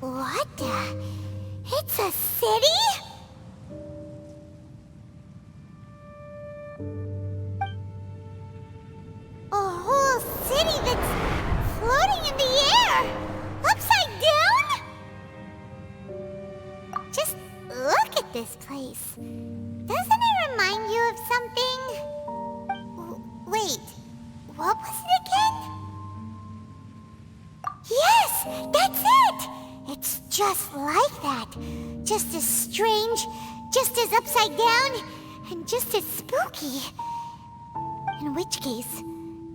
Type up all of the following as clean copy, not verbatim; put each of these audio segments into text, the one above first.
What the? It's a city? A whole city that's floating in the air! Upside down? Just look at this place. Doesn't it remind you of something? Wait, what was it again? Yes, that's it! It's just like that. Just as strange, just as upside down, and just as spooky. In which case,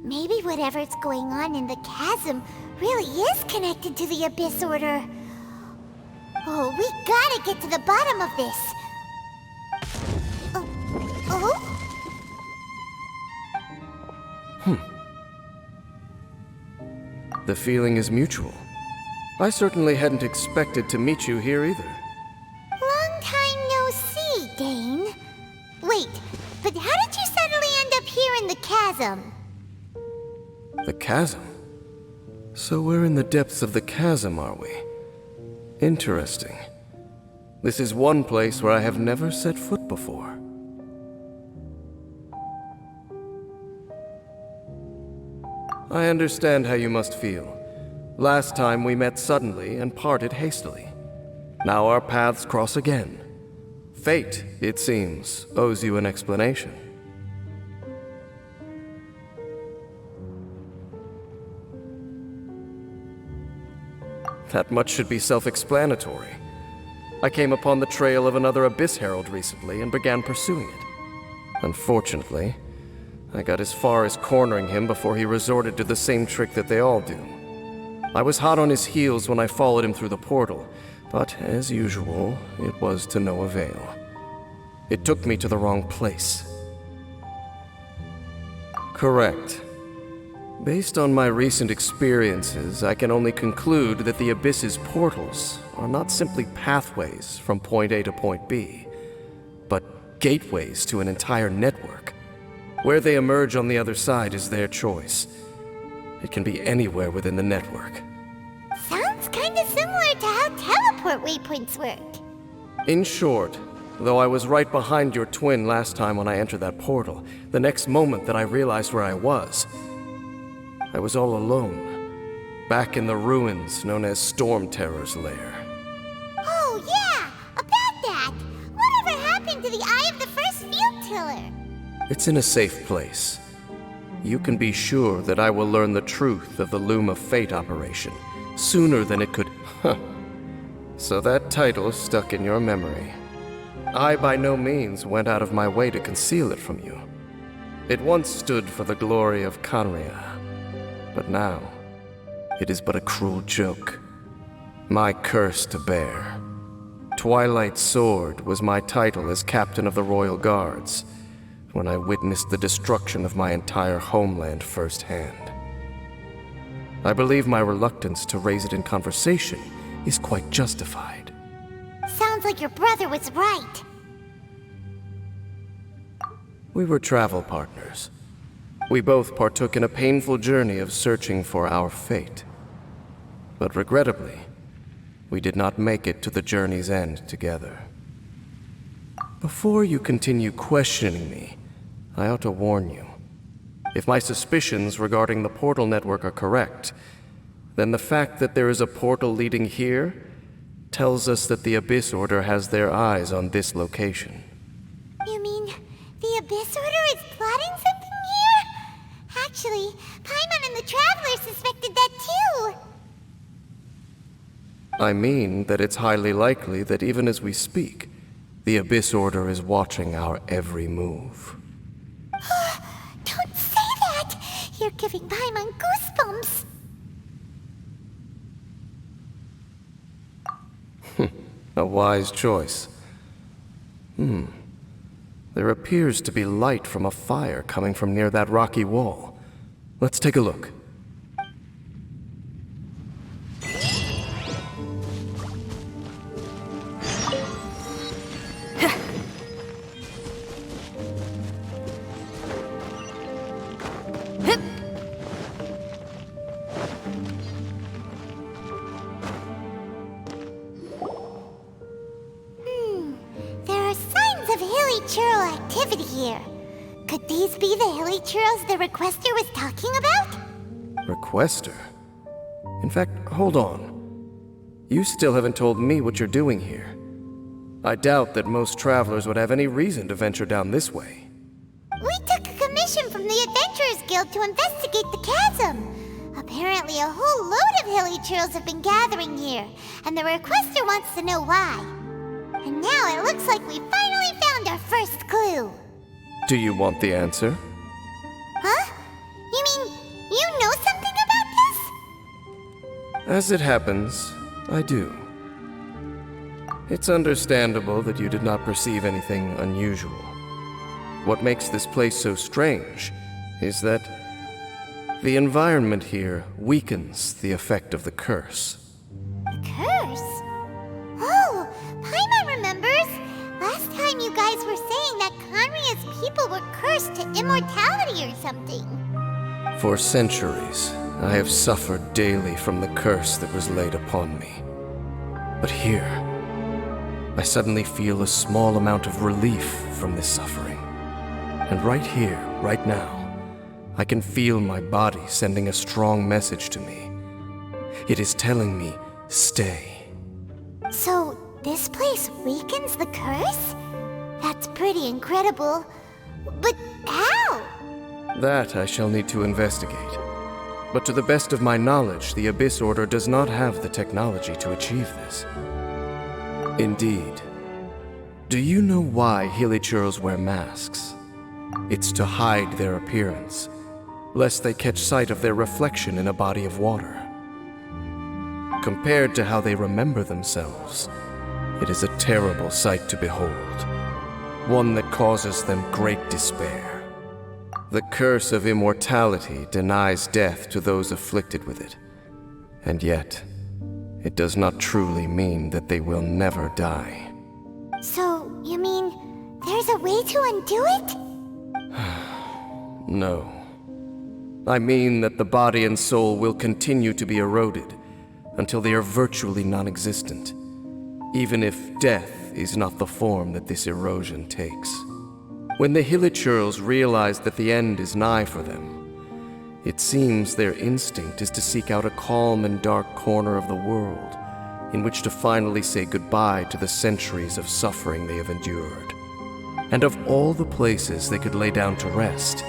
maybe whatever's going on in the chasm really is connected to the Abyss Order. Oh, we gotta get to the bottom of this. Oh? The feeling is mutual. I certainly hadn't expected to meet you here either. Long time no see, Dane. Wait, but how did you suddenly end up here in the chasm? The chasm? So we're in the depths of the chasm, are we? Interesting. This is one place where I have never set foot before. I understand how you must feel. Last time we met suddenly and parted hastily. Now our paths cross again. Fate, it seems, owes you an explanation. That much should be self-explanatory. I came upon the trail of another Abyss Herald recently and began pursuing it. Unfortunately, I got as far as cornering him before he resorted to the same trick that they all do. I was hot on his heels when I followed him through the portal, but as usual, it was to no avail. It took me to the wrong place. Correct. Based on my recent experiences, I can only conclude that the Abyss's portals are not simply pathways from point A to point B, but gateways to an entire network. Where they emerge on the other side is their choice. It can be anywhere within the network. Sounds kinda similar to how teleport waypoints work. In short, though I was right behind your twin last time when I entered that portal, the next moment that I realized where I was all alone, back in the ruins known as Storm Terror's lair. Oh yeah, about that! Whatever happened to the Eye of the First Field Tiller? It's in a safe place. You can be sure that I will learn the truth of the Loom of Fate operation sooner than it could. So that title stuck in your memory. I by no means went out of my way to conceal it from you. It once stood for the glory of Kanria, but now it is but a cruel joke. My curse to bear. Twilight Sword was my title as captain of the Royal Guards, when I witnessed the destruction of my entire homeland firsthand. I believe my reluctance to raise it in conversation is quite justified. Sounds like your brother was right. We were travel partners. We both partook in a painful journey of searching for our fate. But regrettably, we did not make it to the journey's end together. Before you continue questioning me, I ought to warn you. If my suspicions regarding the portal network are correct, then the fact that there is a portal leading here tells us that the Abyss Order has their eyes on this location. You mean the Abyss Order is plotting something here? Actually, Paimon and the Traveler suspected that too. I mean that it's highly likely that even as we speak, the Abyss Order is watching our every move. Don't say that! You're giving Paimon goosebumps. A wise choice. There appears to be light from a fire coming from near that rocky wall. Let's take a look. Hilichurl activity here. Could these be the Hilichurls the Requester was talking about? Requester? In fact, hold on. You still haven't told me what you're doing here. I doubt that most travelers would have any reason to venture down this way. We took a commission from the Adventurers Guild to investigate the chasm. Apparently a whole load of Hilichurls have been gathering here, and the Requester wants to know why. And now it looks like we finally found our first clue. Do you want the answer? Huh? You mean, you know something about this? As it happens, I do. It's understandable that you did not perceive anything unusual. What makes this place so strange is that the environment here weakens the effect of the curse. The curse? Oh, Paimon remembers! Last time you guys were saying that Conria's people were cursed to immortality or something. For centuries, I have suffered daily from the curse that was laid upon me. But here, I suddenly feel a small amount of relief from this suffering. And right here, right now, I can feel my body sending a strong message to me. It is telling me, stay. So, this place weakens the curse? That's pretty incredible. But how? That I shall need to investigate. But to the best of my knowledge, the Abyss Order does not have the technology to achieve this. Indeed. Do you know why Hilichurls wear masks? It's to hide their appearance, lest they catch sight of their reflection in a body of water. Compared to how they remember themselves, it is a terrible sight to behold, one that causes them great despair. The curse of immortality denies death to those afflicted with it, and yet, it does not truly mean that they will never die. So, you mean, there's a way to undo it? No. I mean that the body and soul will continue to be eroded until they are virtually non-existent, even if death is not the form that this erosion takes. When the Hilichurls realize that the end is nigh for them, it seems their instinct is to seek out a calm and dark corner of the world in which to finally say goodbye to the centuries of suffering they have endured. And of all the places they could lay down to rest,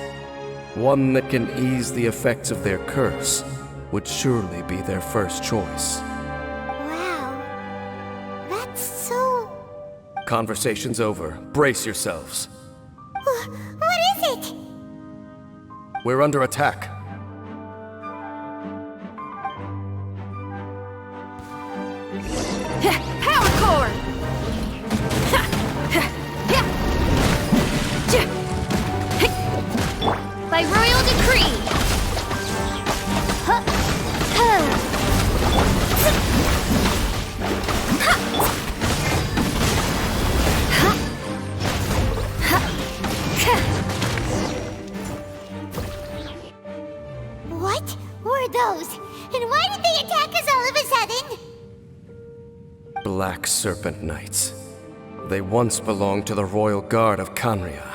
one that can ease the effects of their curse would surely be their first choice. Wow. That's so... Conversation's over. Brace yourselves. What is it? We're under attack. Power core! By royal decree! What were those? And why did they attack us all of a sudden? Black Serpent Knights. They once belonged to the Royal Guard of Conria.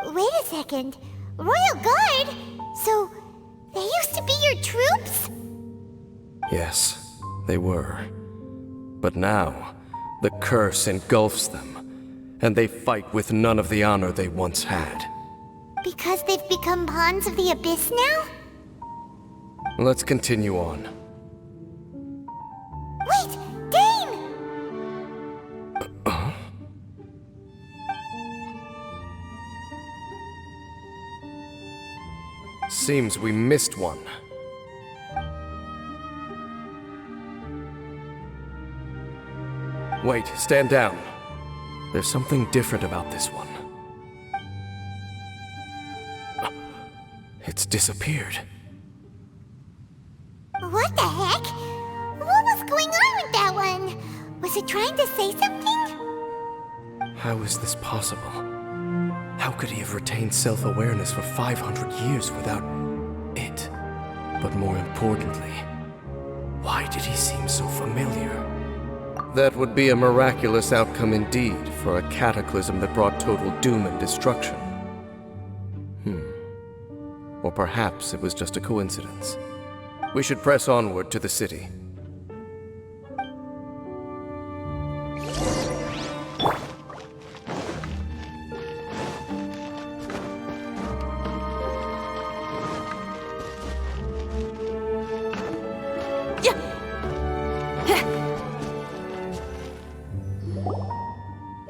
Wait a second. Royal Guard? So, they used to be your troops? Yes, they were. But now, the curse engulfs them, and they fight with none of the honor they once had. Because they've become pawns of the Abyss now? Let's continue on. Wait! Dane! Seems we missed one. Wait, stand down. There's something different about this one. It's disappeared. What the heck? What was going on with that one? Was it trying to say something? How is this possible? How could he have retained self-awareness for 500 years without it? But more importantly, why did he seem so familiar? That would be a miraculous outcome indeed for a cataclysm that brought total doom and destruction. Or perhaps it was just a coincidence. We should press onward to the city.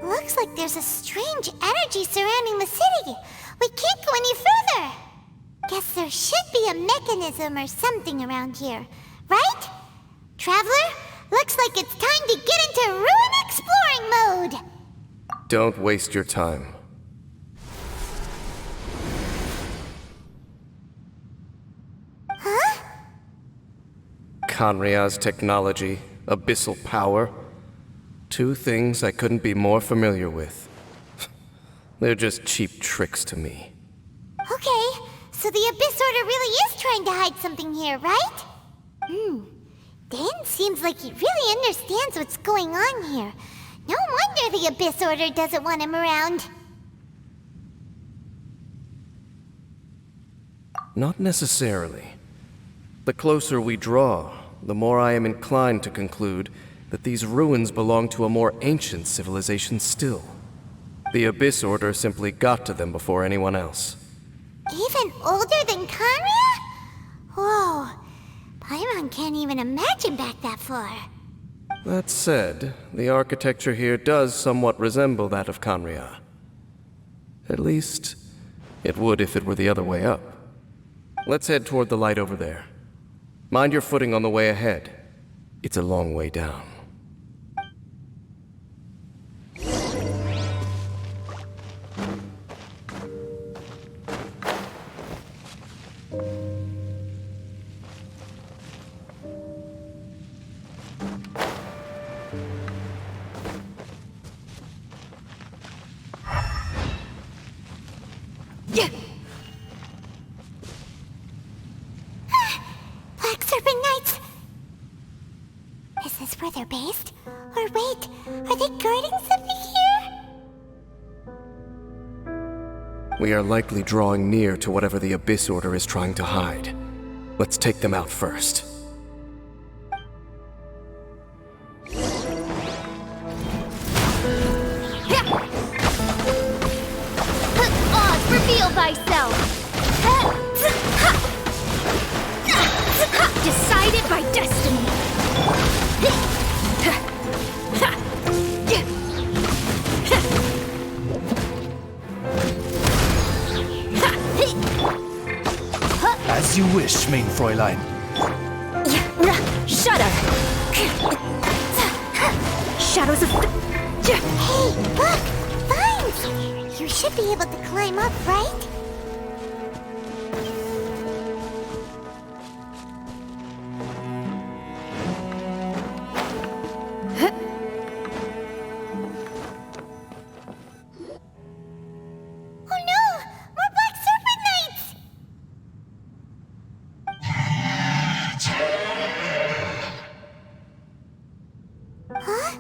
Looks like there's a strange energy surrounding the city. We can't go any further. Guess there should be a mechanism or something around here, right? Traveler, looks like it's time to get into ruin exploring mode. Don't waste your time. Huh? Khanria's technology, abyssal power. Two things I couldn't be more familiar with. They're just cheap tricks to me. Okay, so the Abyss Order really is trying to hide something here, right? Dan seems like he really understands what's going on here. No wonder the Abyss Order doesn't want him around. Not necessarily. The closer we draw, the more I am inclined to conclude that these ruins belong to a more ancient civilization still. The Abyss Order simply got to them before anyone else. Even older than Khanria? Whoa, Paimon can't even imagine back that far. That said, the architecture here does somewhat resemble that of Khanria. At least, it would if it were the other way up. Let's head toward the light over there. Mind your footing on the way ahead. It's a long way down. Black Serpent Knights! Is this where they're based? Or wait, are they guarding something here? We are likely drawing near to whatever the Abyss Order is trying to hide. Let's take them out first. Oz, reveal thyself! Decided by destiny! As you wish, main Fräulein. Shut up! Shadows of... Hey, look! Vines! You should be able to climb up, right? Oh no! More Black Serpent Knights! Huh?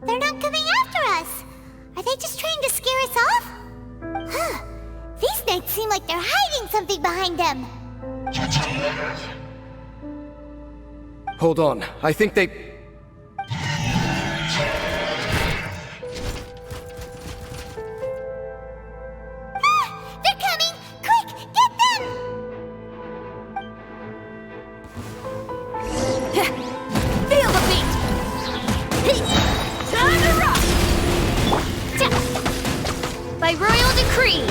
They're not coming after us! Are they just trying to scare us off? Huh. These knights seem like they're hiding something behind them. Hold on, I think they... They're coming! Quick, get them! Feel the beat! Time to rock! By royal decree!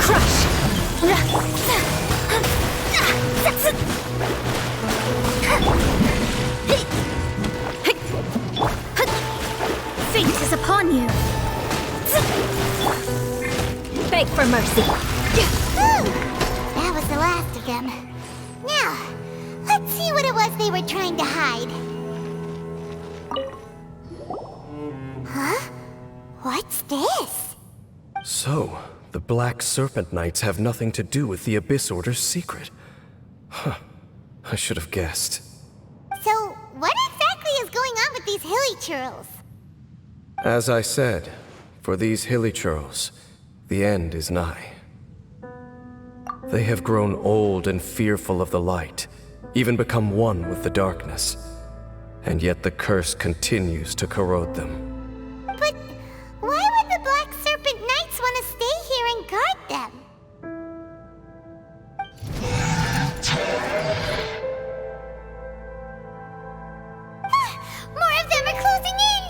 Crush! Fate is upon you! Beg for mercy! That was the last of them. Now, let's see what it was they were trying to hide. Huh? What's this? So, the Black Serpent Knights have nothing to do with the Abyss Order's secret. Huh. I should have guessed. So, what exactly is going on with these Hilichurls? As I said, for these Hilichurls, the end is nigh. They have grown old and fearful of the light, even become one with the darkness. And yet the curse continues to corrode them. But why would the Black Serpent Knights want to stay here and guard them? More of them are closing in!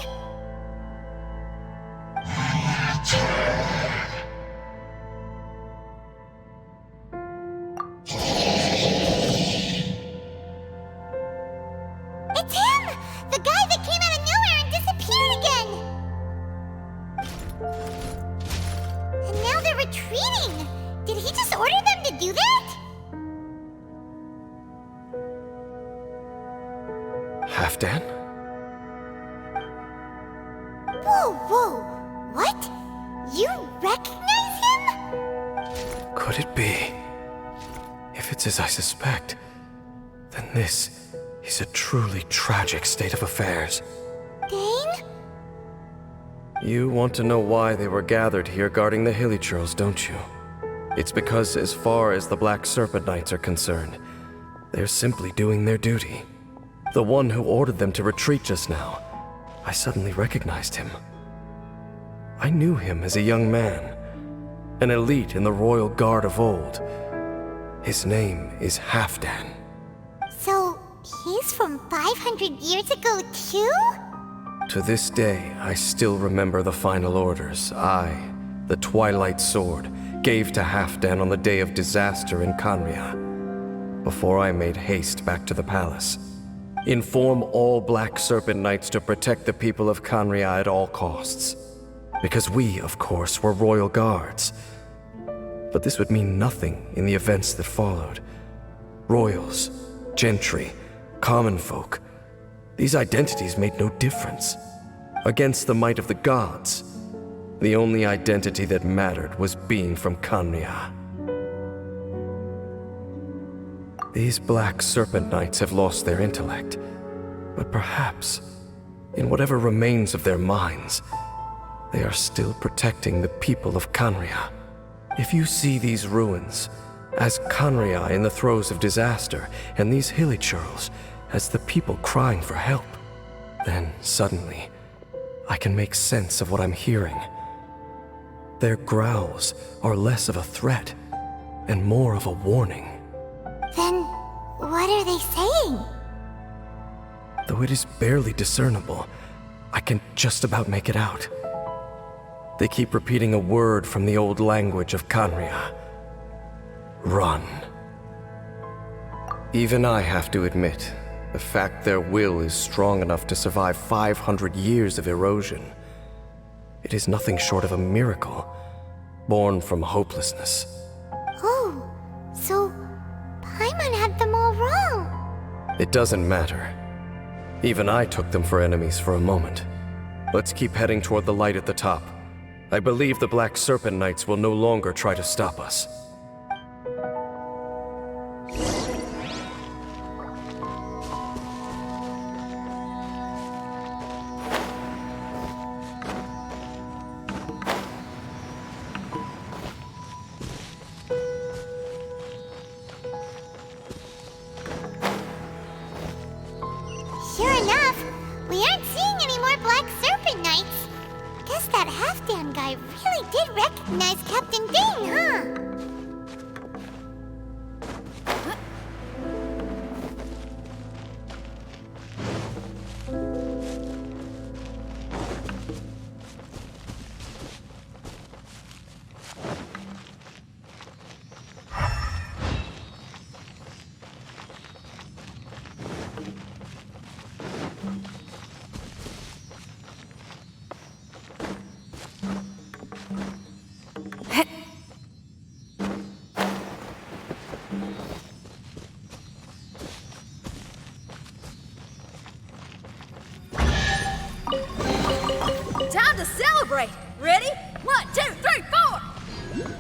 It's him! The guy that came out of nowhere and disappeared again! And now they're retreating! Did he just order them to do that? Halfdan? Whoa, whoa! What? You recognize him? Could it be? If it's as I suspect, then this is a truly tragic state of affairs. Dane? You want to know why they were gathered here guarding the Hilichurls, don't you? It's because as far as the Black Serpent Knights are concerned, they're simply doing their duty. The one who ordered them to retreat just now, I suddenly recognized him. I knew him as a young man, an elite in the royal guard of old. His name is Halfdan. So, he's from 500 years ago too? To this day, I still remember the final orders I, the Twilight Sword, gave to Halfdan on the day of disaster in Khaenri'ah, before I made haste back to the palace. Inform all Black Serpent Knights to protect the people of Khaenri'ah at all costs. Because we, of course, were royal guards. But this would mean nothing in the events that followed. Royals, gentry, common folk, these identities made no difference. Against the might of the gods, the only identity that mattered was being from Khaenri'ah. These Black Serpent Knights have lost their intellect, but perhaps, in whatever remains of their minds, they are still protecting the people of Khaenri'ah. If you see these ruins as Khaenri'ah in the throes of disaster, and these Hilichurls as the people crying for help, then suddenly I can make sense of what I'm hearing. Their growls are less of a threat and more of a warning. Then, what are they saying? Though it is barely discernible, I can just about make it out. They keep repeating a word from the old language of Khaenri'ah. Run. Even I have to admit, the fact their will is strong enough to survive 500 years of erosion, it is nothing short of a miracle, born from hopelessness. Oh, so Paimon had them all wrong. It doesn't matter. Even I took them for enemies for a moment. Let's keep heading toward the light at the top. I believe the Black Serpent Knights will no longer try to stop us. Sure enough, we aren't seeing any more Black Serpent Knights. Guess that Halfdan guy really did recognize Captain Dane, huh? Time to celebrate! Ready? 1, 2, 3, 4!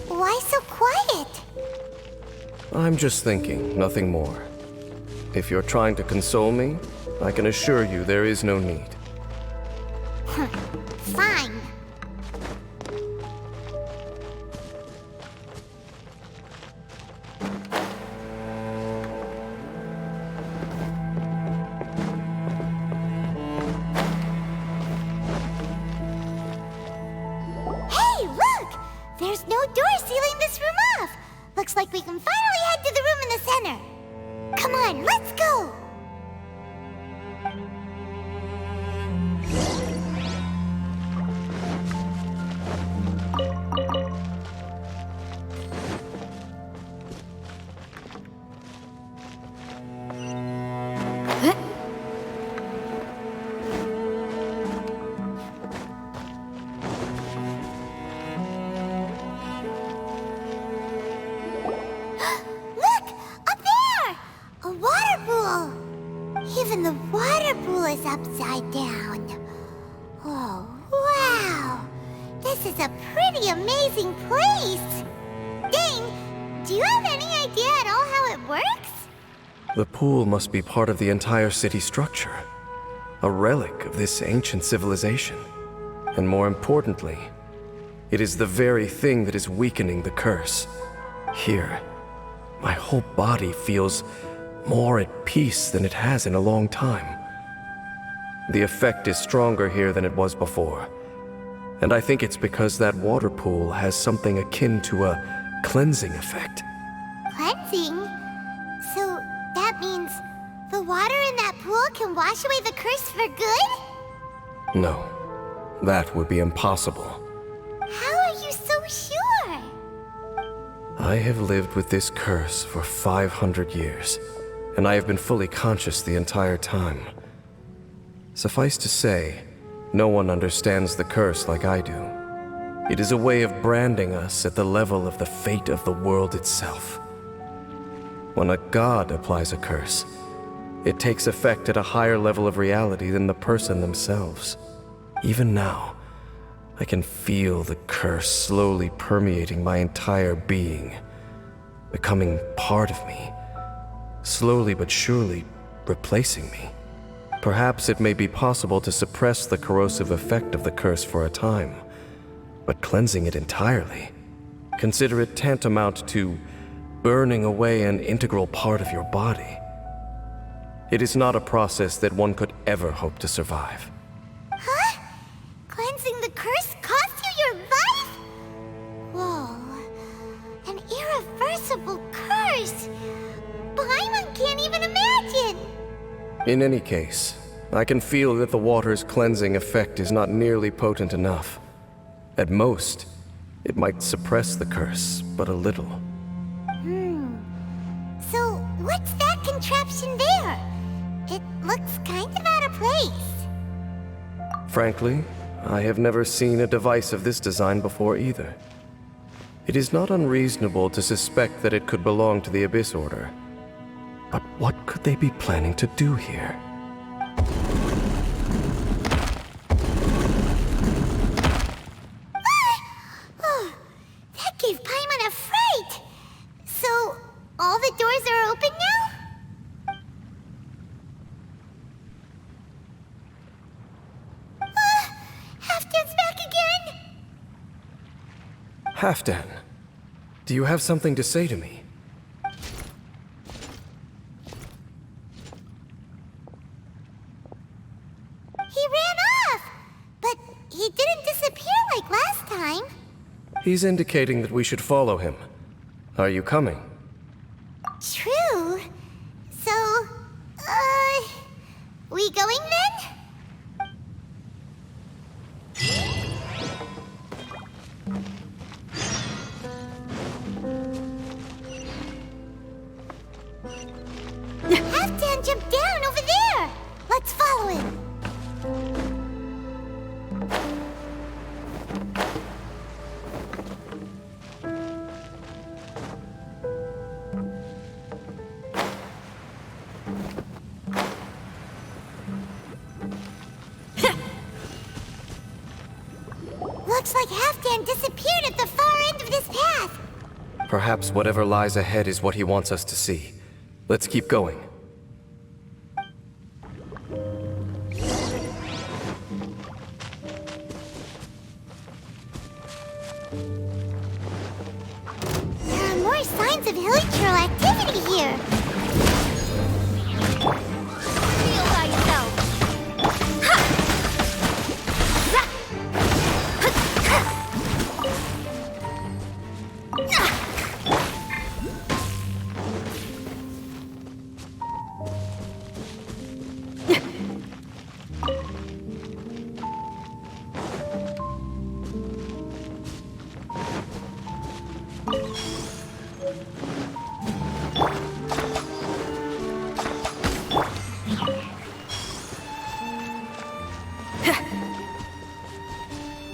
Why so quiet? I'm just thinking, nothing more. If you're trying to console me, I can assure you there is no need. Fine. Hey, look! There's no door sealing this room off. Looks like we can finally head to the room in the center. Come on, let's go! Even the water pool is upside down. Oh, wow! This is a pretty amazing place! Dane, do you have any idea at all how it works? The pool must be part of the entire city structure. A relic of this ancient civilization. And more importantly, it is the very thing that is weakening the curse. Here, my whole body feels more at peace than it has in a long time. The effect is stronger here than it was before. And I think it's because that water pool has something akin to a cleansing effect. Cleansing? So that means the water in that pool can wash away the curse for good? No, that would be impossible. How are you so sure? I have lived with this curse for 500 years. And I have been fully conscious the entire time. Suffice to say, no one understands the curse like I do. It is a way of branding us at the level of the fate of the world itself. When a god applies a curse, it takes effect at a higher level of reality than the person themselves. Even now, I can feel the curse slowly permeating my entire being, becoming part of me. Slowly but surely replacing me. Perhaps it may be possible to suppress the corrosive effect of the curse for a time, but cleansing it entirely, consider it tantamount to burning away an integral part of your body. It is not a process that one could ever hope to survive. Huh? Cleansing the curse cost you your life? Whoa. An irreversible curse. Paimon can't even imagine! In any case, I can feel that the water's cleansing effect is not nearly potent enough. At most, it might suppress the curse, but a little. So, what's that contraption there? It looks kind of out of place. Frankly, I have never seen a device of this design before either. It is not unreasonable to suspect that it could belong to the Abyss Order. But what could they be planning to do here? That gave Paimon a fright! So, all the doors are open now? Halfdan's back again! Halfdan, do you have something to say to me? He ran off! But he didn't disappear like last time. He's indicating that we should follow him. Are you coming? True. So, we going then? Halfdan jump down over there! Let's follow him! Looks like Halfdan disappeared at the far end of this path. Perhaps whatever lies ahead is what he wants us to see. Let's keep going. There are more signs of Hilichurl activity here. Feel thyself. Ha! Za!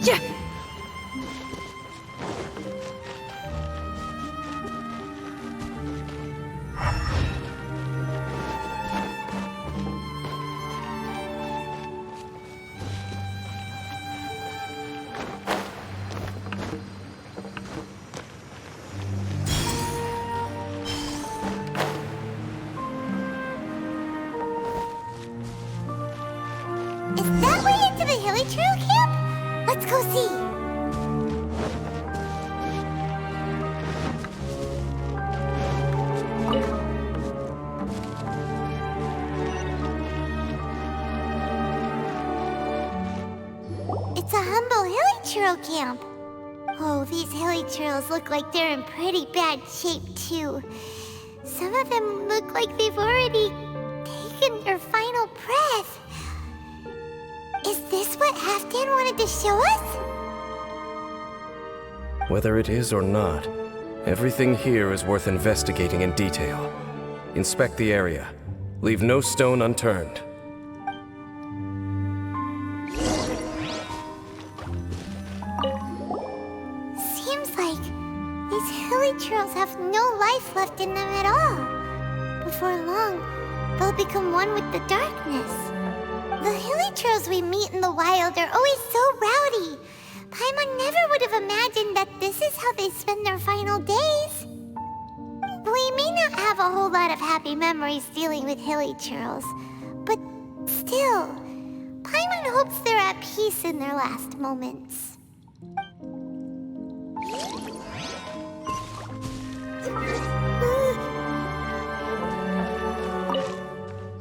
Yeah. Is that way into the Hilichurl camp? Let's go see. It's a humble Hilichurl camp. Oh, these Hilichurls look like they're in pretty bad shape, too. Some of them look like they've already taken their final breath. Is this what Halfdan wanted to show us? Whether it is or not, everything here is worth investigating in detail. Inspect the area. Leave no stone unturned. Seems like these Hilichurls have no life left in them at all. Before long, they'll become one with the darkness. The Hilichurls we meet in the wild are always so rowdy. Paimon never would have imagined that this is how they spend their final days. We may not have a whole lot of happy memories dealing with Hilichurls, but still, Paimon hopes they're at peace in their last moments.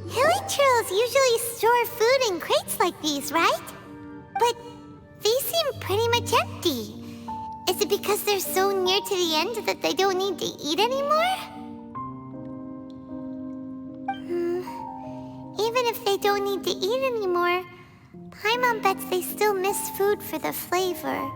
Hilichurls usually store food in crates like these, right? But these seem pretty much empty. Is it because they're so near to the end that they don't need to eat anymore? Even if they don't need to eat anymore, Paimon bets they still miss food for the flavor.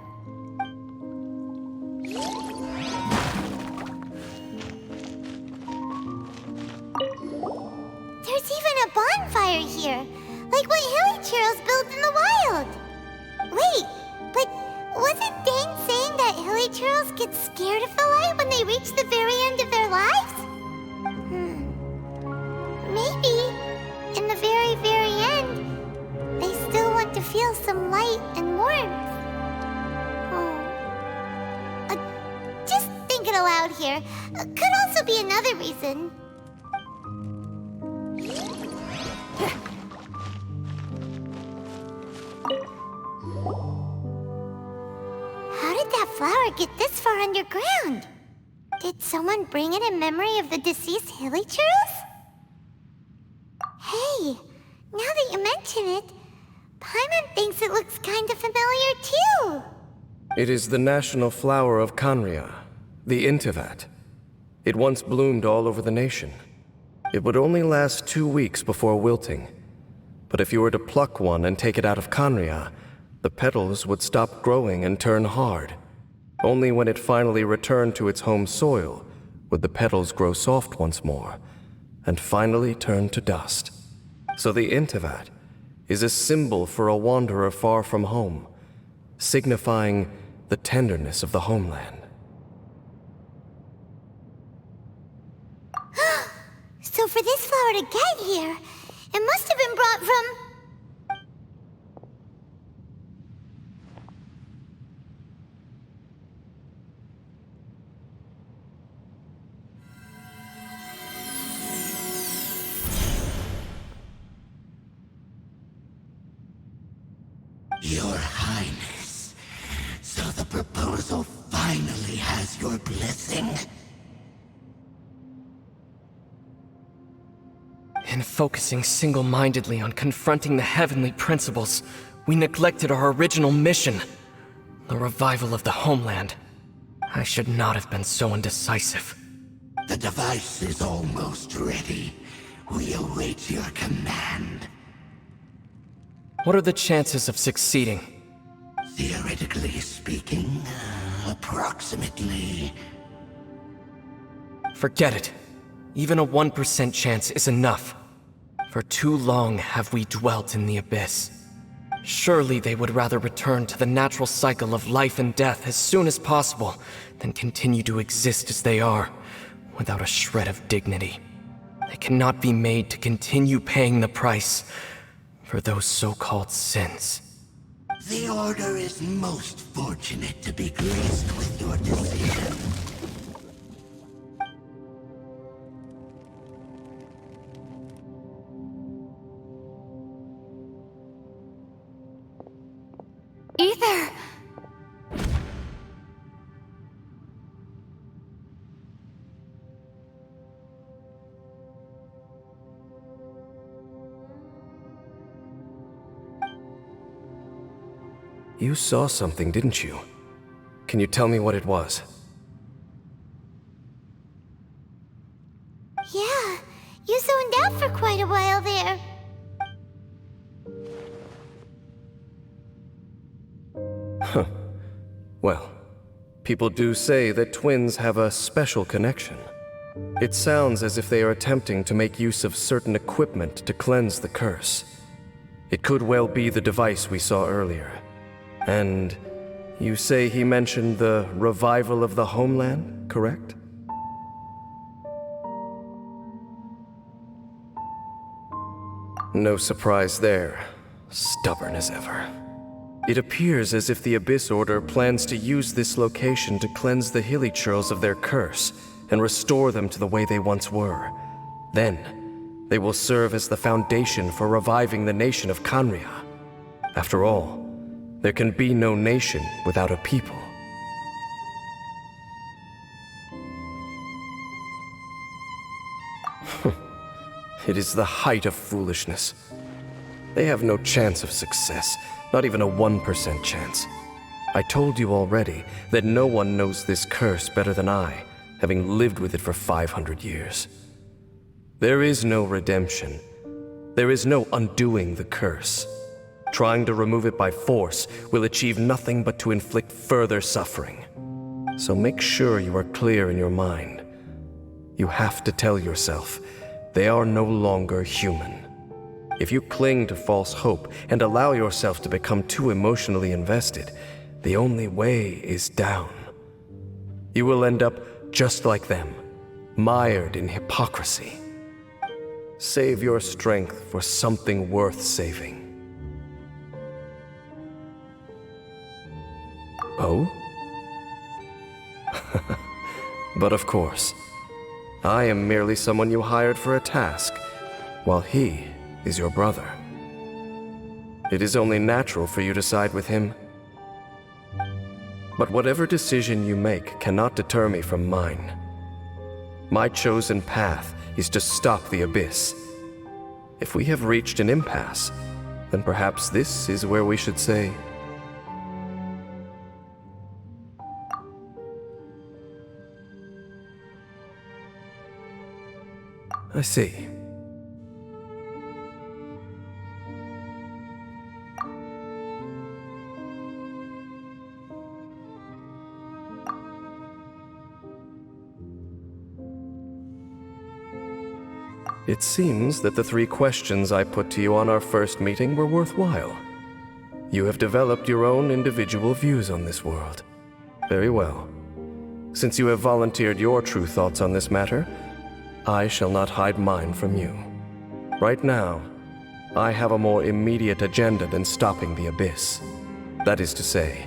There's even a bonfire here, like what Hilichurls build in the wild. Wait, but wasn't Dane saying that Hilichurls get scared of the light when they reach the very end of their lives? Maybe, in the very, very end, they still want to feel some light and warmth. Just thinking aloud here. Could also be another reason. How did that flower get this far underground? Did someone bring it in memory of the deceased Hilichurls? Hey, now that you mention it, Paimon thinks it looks kind of familiar too. It is the national flower of Khaenri'ah, the Intivat. It once bloomed all over the nation. It would only last 2 weeks before wilting. But if you were to pluck one and take it out of Khaenri'ah, the petals would stop growing and turn hard. Only when it finally returned to its home soil would the petals grow soft once more. and finally turned to dust. So the Intivat is a symbol for a wanderer far from home, signifying the tenderness of the homeland. So for this flower to get here, it must have been brought from... Your Highness, so the proposal finally has your blessing? In focusing single-mindedly on confronting the heavenly principles, we neglected our original mission, the revival of the homeland. I should not have been so indecisive. The device is almost ready. We await your command. What are the chances of succeeding? Theoretically speaking, approximately. Forget it. Even a 1% chance is enough. For too long have we dwelt in the abyss. Surely they would rather return to the natural cycle of life and death as soon as possible than continue to exist as they are, without a shred of dignity. They cannot be made to continue paying the price for those so-called sins. The Order is most fortunate to be graced with your decision. Ether! You saw something, didn't you? Can you tell me what it was? Yeah, you zoned out for quite a while there. Huh. Well, people do say that twins have a special connection. It sounds as if they are attempting to make use of certain equipment to cleanse the curse. It could well be the device we saw earlier. And you say he mentioned the revival of the homeland, correct? No surprise there. Stubborn as ever. It appears as if the Abyss Order plans to use this location to cleanse the Hilichurls of their curse and restore them to the way they once were. Then, they will serve as the foundation for reviving the nation of Khaenri'ah. After all, there can be no nation without a people. It is the height of foolishness. They have no chance of success, not even a 1% chance. I told you already that no one knows this curse better than I, having lived with it for 500 years. There is no redemption. There is no undoing the curse. Trying to remove it by force will achieve nothing but to inflict further suffering. So make sure you are clear in your mind. You have to tell yourself, they are no longer human. If you cling to false hope and allow yourself to become too emotionally invested, the only way is down. You will end up just like them, mired in hypocrisy. Save your strength for something worth saving. Oh? But of course, I am merely someone you hired for a task, while he is your brother. It is only natural for you to side with him. But whatever decision you make cannot deter me from mine. My chosen path is to stop the Abyss. If we have reached an impasse, then perhaps this is where we should say... I see. It seems that the 3 questions I put to you on our first meeting were worthwhile. You have developed your own individual views on this world. Very well. Since you have volunteered your true thoughts on this matter, I shall not hide mine from you. Right now, I have a more immediate agenda than stopping the Abyss. That is to say,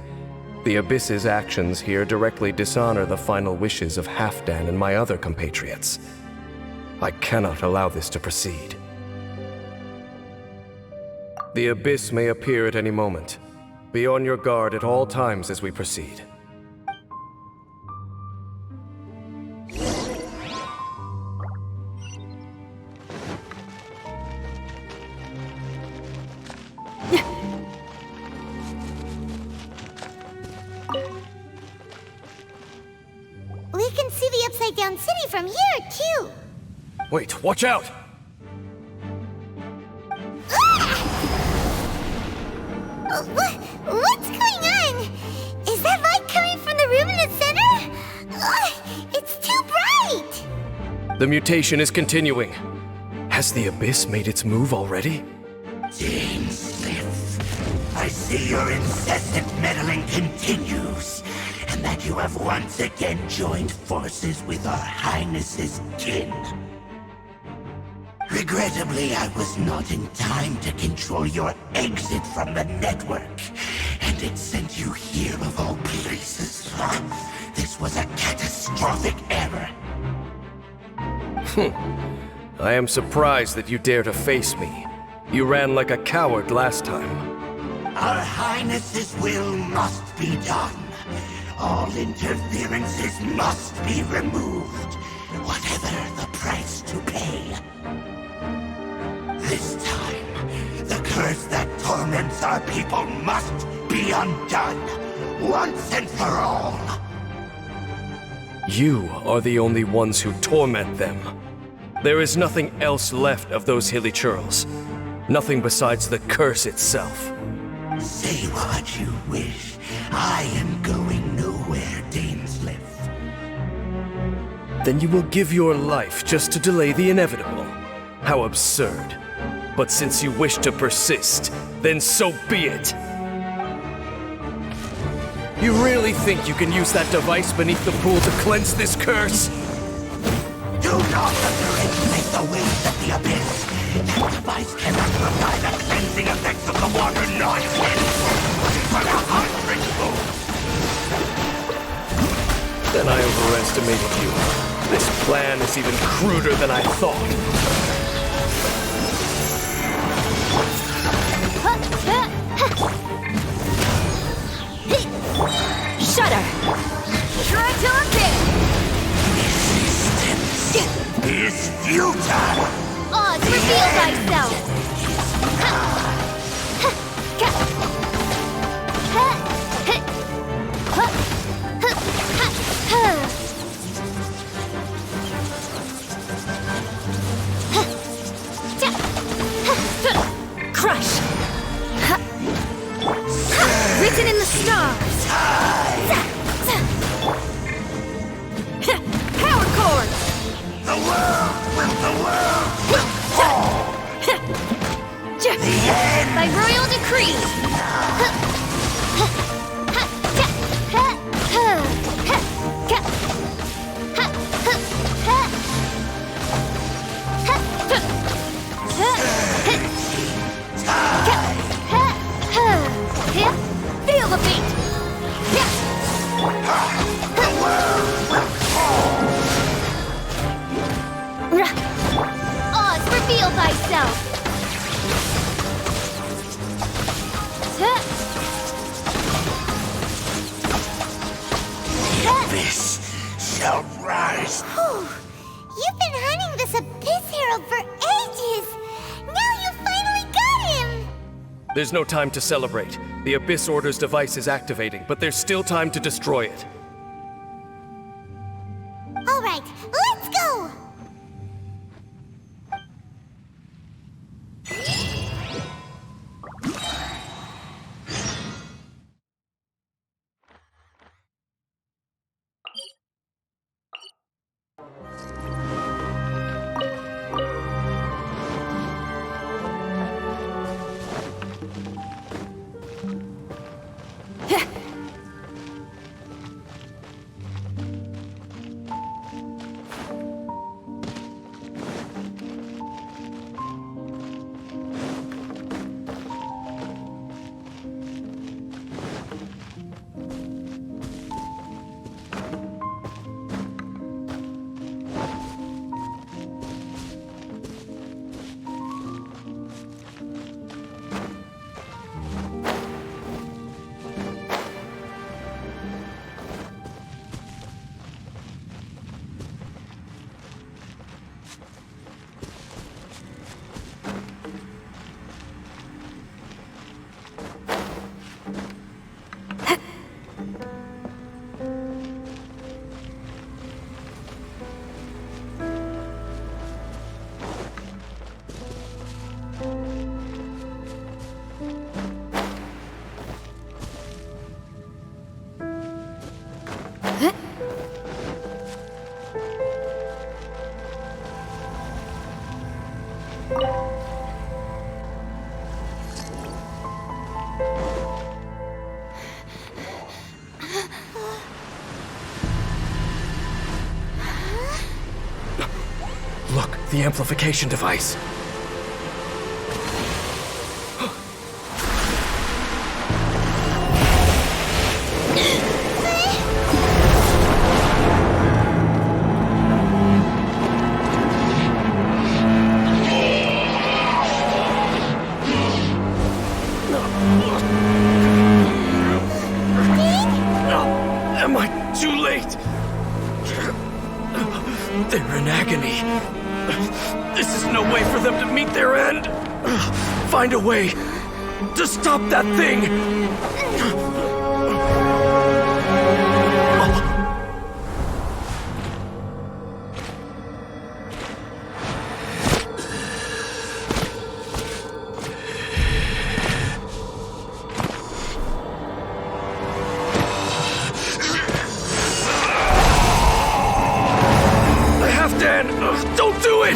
the Abyss's actions here directly dishonor the final wishes of Halfdan and my other compatriots. I cannot allow this to proceed. The Abyss may appear at any moment. Be on your guard at all times as we proceed. We can see the Upside Down City from here, too. Wait, watch out! What's going on? Is that light coming from the room in the center? It's too bright! The mutation is continuing. Has the Abyss made its move already? Dainsleif, I see your incessant meddling continues, and that you have once again joined forces with our Highness's kin. Regrettably, I was not in time to control your exit from the network, and it sent you here of all places. This was a catastrophic error. I am surprised that you dare to face me. You ran like a coward last time. Our Highness's will must be done. All interferences must be removed, whatever the price to pay. This time, the curse that torments our people must be undone, once and for all. You are the only ones who torment them. There is nothing else left of those Hilichurls. Nothing besides the curse itself. Say what you wish. I am going nowhere, Dainsleif. Then you will give your life just to delay the inevitable. How absurd. But since you wish to persist, then so be it. You really think you can use that device beneath the pool to cleanse this curse? Do not underestimate the weight of the Abyss. That device cannot provide the cleansing effects of the water nonsense. For 100 fools. Then I overestimated you. This plan is even cruder than I thought. Shudder! Try till I'm dead! Resistance is futile! Oz, reveal thyself! Crush! Written in the stars! Power cord! The world will fall! By royal decree! Feel the beat! The world will fall! Oz, reveal thyself! The Abyss shall rise. You've been hunting this Abyss Herald for ages! Now you finally got him! There's no time to celebrate. The Abyss Order's device is activating, but there's still time to destroy it. All right, let's go! the amplification device. Am I too late? They're in agony. This is no way for them to meet their end. Find a way to stop that thing. Don't do it!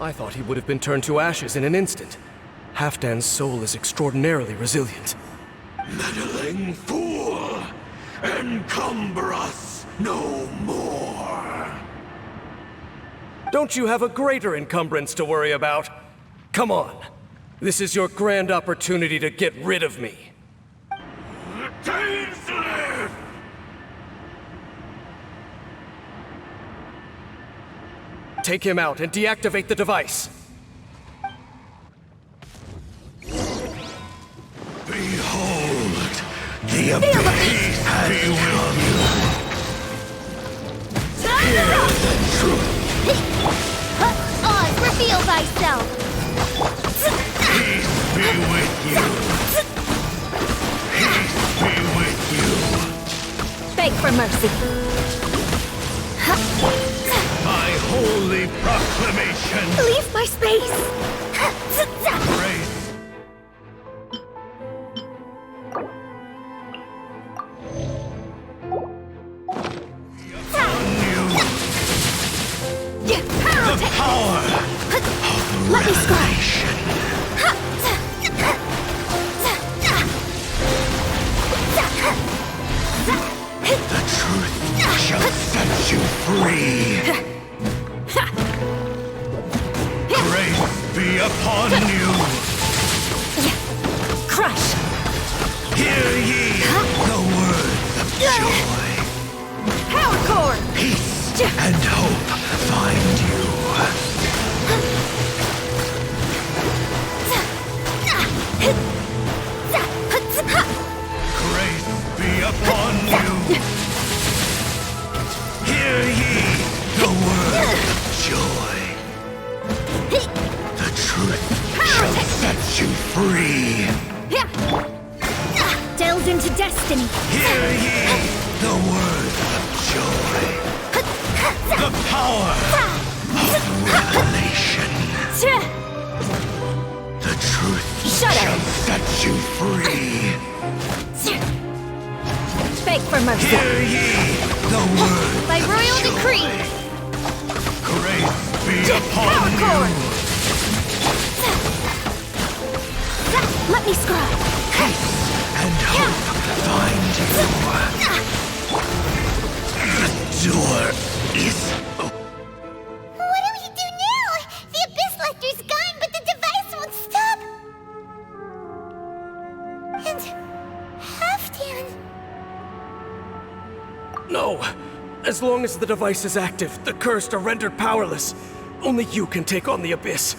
I thought he would have been turned to ashes in an instant. Halfdan's soul is extraordinarily resilient. Meddling fool! Encumber us no more! Don't you have a greater encumbrance to worry about? Come on. This is your grand opportunity to get rid of me. Dainsleif! Take him out and deactivate the device. Behold, the abyss has become. Hear the truth. Oz, reveal thyself! Peace be with you. Peace be with you. Beg for mercy. My holy proclamation. Leave my space! Grace. The power of Let me revelation. The truth shall set you free. Grace be upon you. Crush! Hear ye the words of joy. Power core! Peace and hope find you. Grace be upon you. Hear ye the word of joy. The truth shall set you free. Delve into destiny. Hear ye the word of joy. The power of revelation. The truth Shudder. shall set you free. Beg for mercy. Hear ye the word By of royal joy. decree. Grace be Power upon core. you. Let me scribe. Peace and hope find you. The door is open. What do we do now? The Abyss Lector's gone, but the device won't stop. And Halfdan. No. As long as the device is active, the cursed are rendered powerless. Only you can take on the Abyss.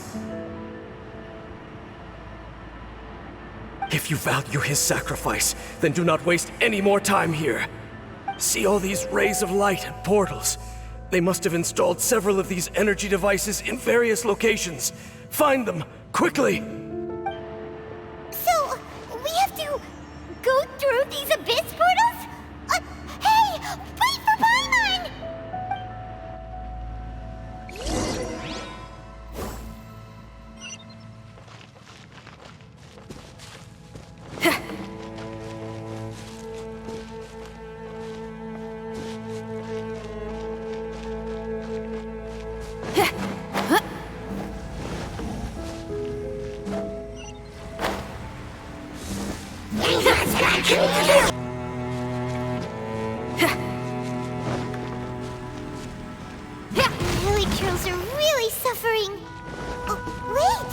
If you value his sacrifice, then do not waste any more time here. See all these rays of light and portals? They must have installed several of these energy devices in various locations. Find them, quickly! So, we have to go through these Abyss portals? Hey! Wait for Paimon! Hilichurls are really suffering. Oh, wait!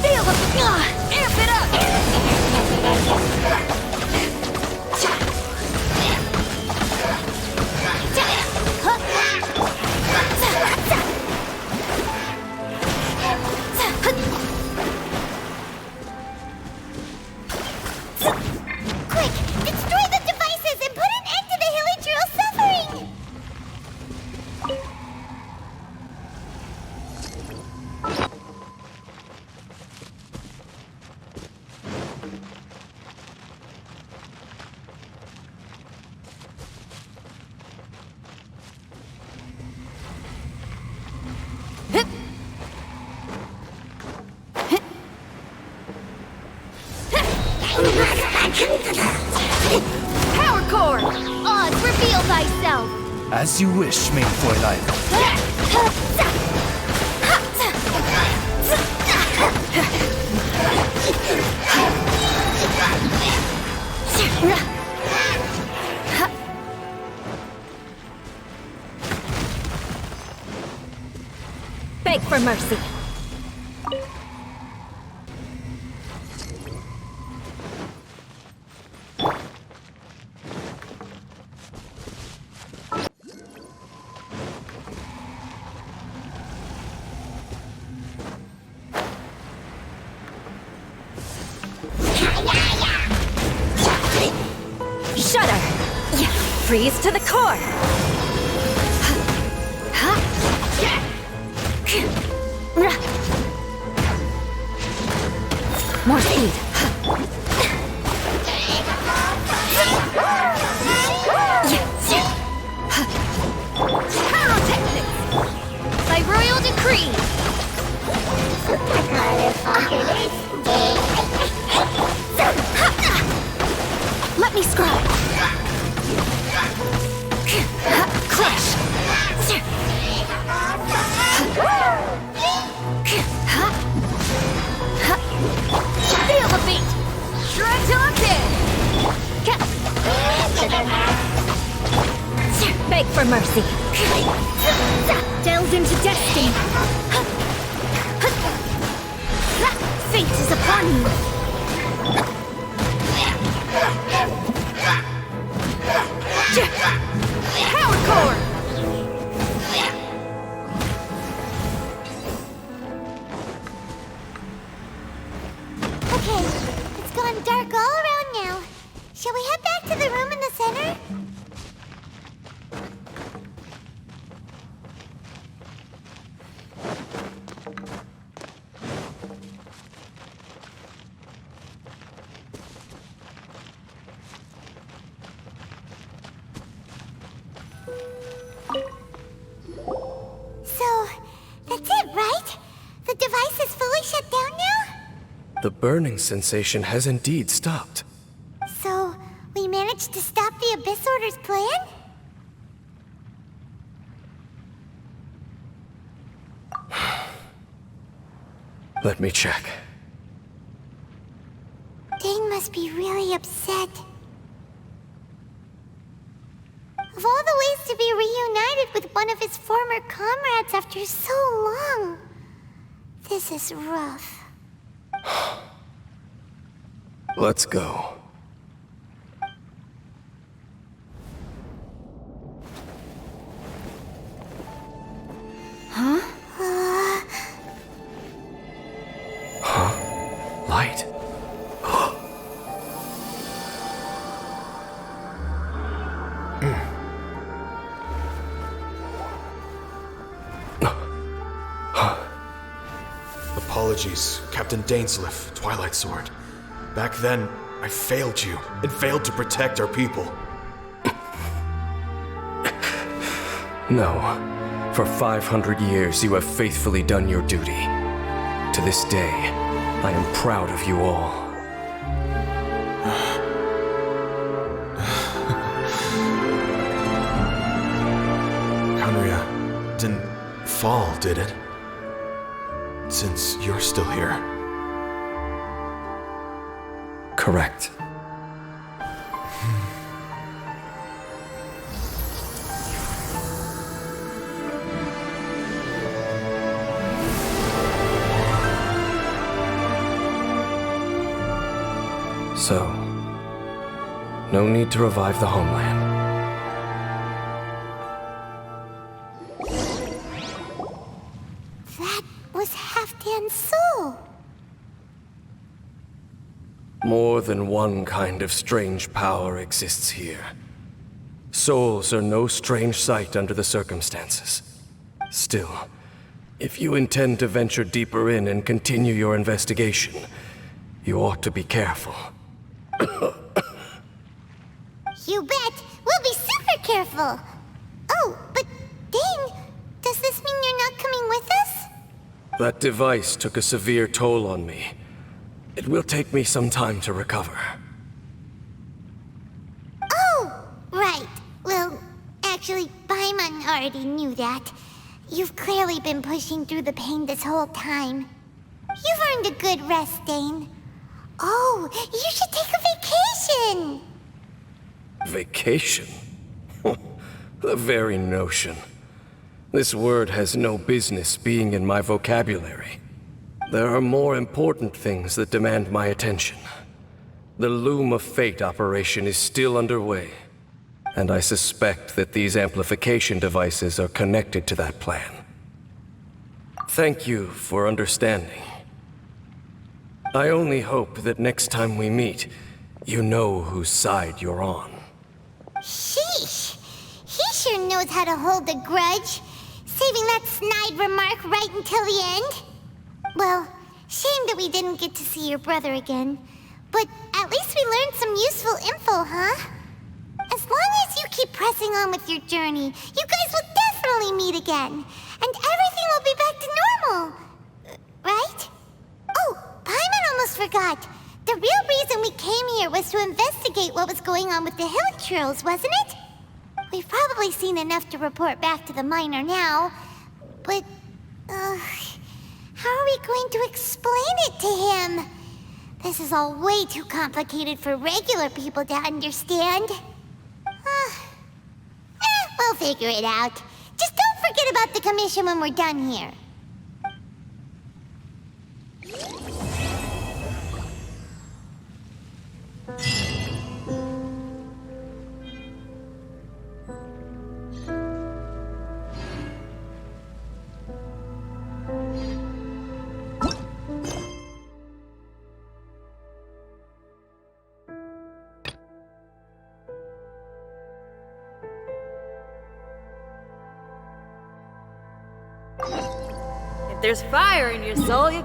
Feel the amp it up! Quick! Destroy the devices and put an end to the Hilichurl suffering! Power core! Oz, reveal thyself! As you wish, main Fräulein. Beg for mercy. Shudder! Yeah, freeze to the core! More speed! Pyrotechnics! By royal decree! Let me scribe! Crush! Feel the beat! Shred till I'm dead! Beg for mercy! Delve into destiny! Fate is upon you! Power core! Okay, it's gone dark all around now. Shall we head back to the room in the center? So, that's it, right? The device is fully shut down now? The burning sensation has indeed stopped. So, we managed to stop the Abyss Order's plan? Let me check. Dane must be really upset. Of all the ways to be reunited with one of his former comrades after so long, this is rough. Let's go. Light. Apologies, Captain Dainsleif, Twilight Sword. Back then, I failed you, and failed to protect our people. No. For 500 years, you have faithfully done your duty. To this day, I am proud of you all. Khaenri'ah didn't fall, did it? Since you're still here. Correct. So, no need to revive the homeland. That was Halfdan's soul. More than one kind of strange power exists here. Souls are no strange sight under the circumstances. Still, if you intend to venture deeper in and continue your investigation, you ought to be careful. You bet. We'll be super careful. Oh, but Dane, does this mean you're not coming with us? That device took a severe toll on me. It will take me some time to recover. Oh, right. Well, actually, Paimon already knew that. You've clearly been pushing through the pain this whole time. You've earned a good rest, Dane. Oh, you should take a vacation! Vacation? The very notion. This word has no business being in my vocabulary. There are more important things that demand my attention. The Loom of Fate operation is still underway, and I suspect that these amplification devices are connected to that plan. Thank you for understanding. I only hope that next time we meet, you know whose side you're on. Sheesh! He sure knows how to hold a grudge, saving that snide remark right until the end. Well, shame that we didn't get to see your brother again. But at least we learned some useful info, huh? As long as you keep pressing on with your journey, you guys will definitely meet again. And everything will be back to normal. Right? Oh, Paimon almost forgot. The real reason we came here was to investigate what was going on with the Hilichurls, wasn't it? We've probably seen enough to report back to the miner now. But, how are we going to explain it to him? This is all way too complicated for regular people to understand. We'll figure it out. Just don't forget about the commission when we're done here. If there's fire in your soul, you